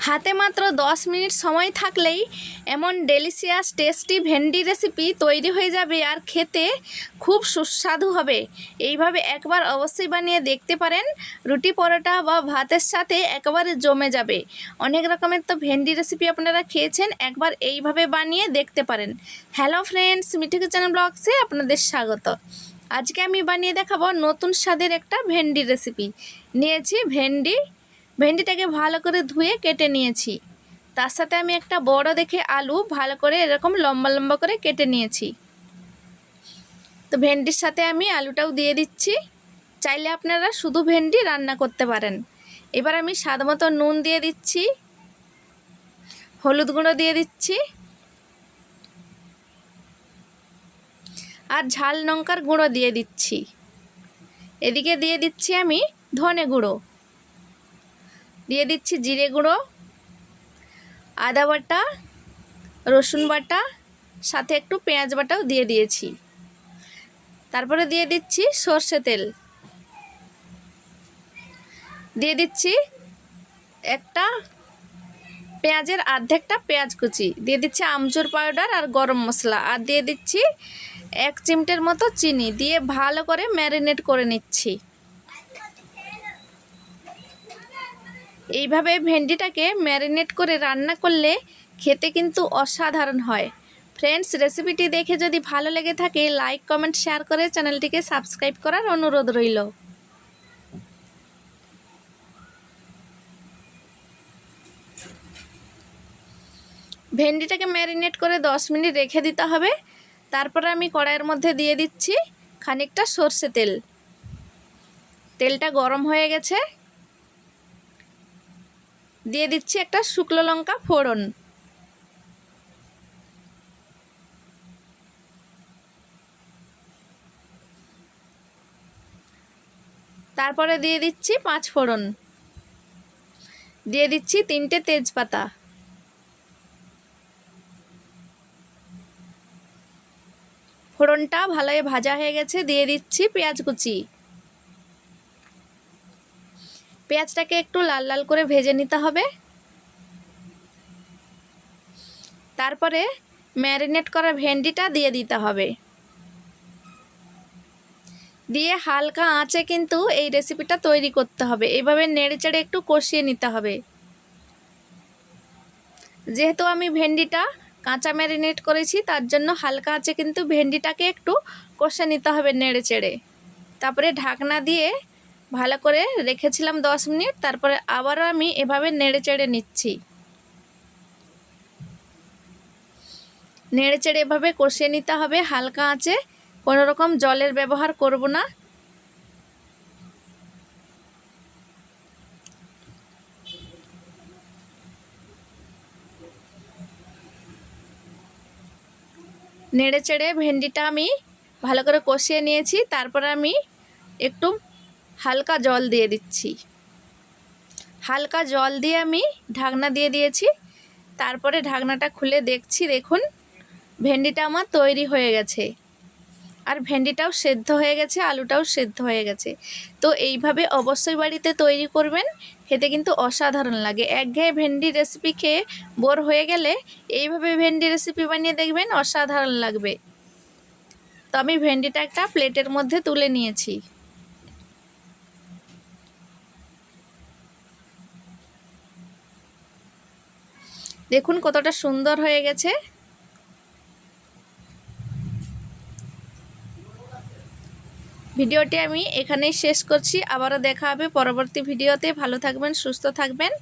হাতে মাত্র 10 মিনিট সময় থাকলেই এমন ডেলিশিয়াস টেস্টি ভেন্ডি রেসিপি তৈরি হয়ে যাবে আর খেতে খুব সুস্বাদু হবে। এইভাবে একবার অবশ্যই বানিয়ে দেখতে পারেন, রুটি পরোটা বা ভাতের সাথে একেবারে জমে যাবে। অনেক রকমের তো ভেন্ডি রেসিপি আপনারা খেয়েছেন, একবার এইভাবে বানিয়ে দেখতে পারেন। হ্যালো ফ্রেন্ডস, মিঠু কিচেন ব্লগসে আপনাদের স্বাগত। আজকে আমি বানিয়ে দেখাবো নতুন স্বাদের একটা ভেন্ডি রেসিপি। নিয়েছি ভেন্ডিটাকে ভালো করে ধুয়ে কেটে নিয়েছি। তার সাথে আমি একটা বড় দেখে আলু ভালো করে এরকম লম্বা লম্বা করে কেটে নিয়েছি। তো ভেন্ডির সাথে আমি আলুটাও দিয়ে দিচ্ছি। চাইলে আপনারা শুধু ভেন্ডি রান্না করতে পারেন। এবার আমি স্বাদ মতো নুন দিয়ে দিচ্ছি, হলুদ গুঁড়ো দিয়ে দিচ্ছি আর ঝাল লঙ্কার গুঁড়ো দিয়ে দিচ্ছি। এদিকে দিয়ে দিচ্ছি আমি ধনে গুঁড়ো, দিয়ে দিচ্ছি জিরে গুঁড়ো, আদা বাটা, রসুন বাটা, সাথে একটু পেঁয়াজ বাটাও দিয়ে দিয়েছি। তারপরে দিয়ে দিচ্ছি সর্ষে তেল, দিয়ে দিচ্ছি একটা পেঁয়াজের অর্ধেকটা পেঁয়াজ কুচি, দিয়ে দিচ্ছি আমচুর পাউডার আর গরম মশলা, আর দিয়ে দিচ্ছি 1 চিমটের মতো চিনি দিয়ে ভালো করে ম্যারিনেট করে নিচ্ছি। এইভাবে ভেন্ডিটাকে ম্যারিনেট করে রান্না করলে খেতে কিন্তু অসাধারণ হয়। ফ্রেন্ডস, রেসিপিটি দেখে যদি ভালো লেগে থাকে লাইক কমেন্ট শেয়ার করে চ্যানেলটিকে সাবস্ক্রাইব করার অনুরোধ রইল। ভেন্ডিটাকে ম্যারিনেট করে 10 মিনিট রেখে দিতে হবে। তারপরে আমি কড়াইয়ের মধ্যে দিয়ে দিচ্ছি খানিকটা সর্ষে তেল। তেলটা গরম হয়ে গেছে, দিয়ে দিচ্ছি একটা শুকনো লঙ্কা ফোড়ন, তারপরে দিয়ে দিচ্ছি 5 ফোড়ন, দিয়ে দিচ্ছি 3টে তেজপাতা, ফোড়নটা ভালোই ভাজা হয়ে গেছে, দিয়ে দিচ্ছি পেঁয়াজ কুচি। পেঁয়াজটাকে একটু লাল লাল করে ভেজে নিতে হবে। তারপরে ম্যারিনেট করা ভেন্ডিটা দিয়ে দিতে হবে, দিয়ে হালকা আঁচে কিন্তু এই রেসিপিটা তৈরি করতে হবে। এইভাবে নেড়েচেড়ে একটু কষিয়ে নিতে হবে। যেহেতু আমি ভেন্ডিটা কাঁচা ম্যারিনেট করেছি, তার জন্য হালকা আঁচে কিন্তু ভেন্ডিটাকে একটু কষে নিতে হবে নেড়েচেড়ে। তারপরে ঢাকনা দিয়ে ভালো করে রেখেছিলাম 10 মিনিট। তারপরে আবারও আমি এভাবে নেড়েচেড়ে নিচ্ছি। নেড়েচেড়ে এভাবে কষিয়ে নিতে হবে হালকা আঁচে, কোনো রকম জলের ব্যবহার করব না। নেড়েচেড়ে ভেন্ডিটা আমি ভালো করে কষিয়ে নিয়েছি। তারপরে আমি একটু হালকা জল দিয়ে দিচ্ছি। হালকা জল দিয়ে আমি ঢাকনা দিয়ে দিয়েছি। তারপরে ঢাকনাটা খুলে দেখছি, দেখুন ভেন্ডিটা আমার তৈরি হয়ে গেছে, আর ভেন্ডিটাও সেদ্ধ হয়ে গেছে, আলুটাও সেদ্ধ হয়ে গেছে। তো এইভাবে অবশ্যই বাড়িতে তৈরি করবেন, খেতে কিন্তু অসাধারণ লাগে। একঘেয়ে ভেন্ডি রেসিপি খেয়ে বোর হয়ে গেলে এইভাবে ভেন্ডি রেসিপি বানিয়ে দেখবেন, অসাধারণ লাগবে। তো আমি ভেন্ডিটা একটা প্লেটের মধ্যে তুলে নিয়েছি। দেখুন কতটা সুন্দর হয়ে গেছে। ভিডিওটি আমি এখানেই শেষ করছি। আবারও দেখা হবে পরবর্তী ভিডিওতে। ভালো থাকবেন, সুস্থ থাকবেন।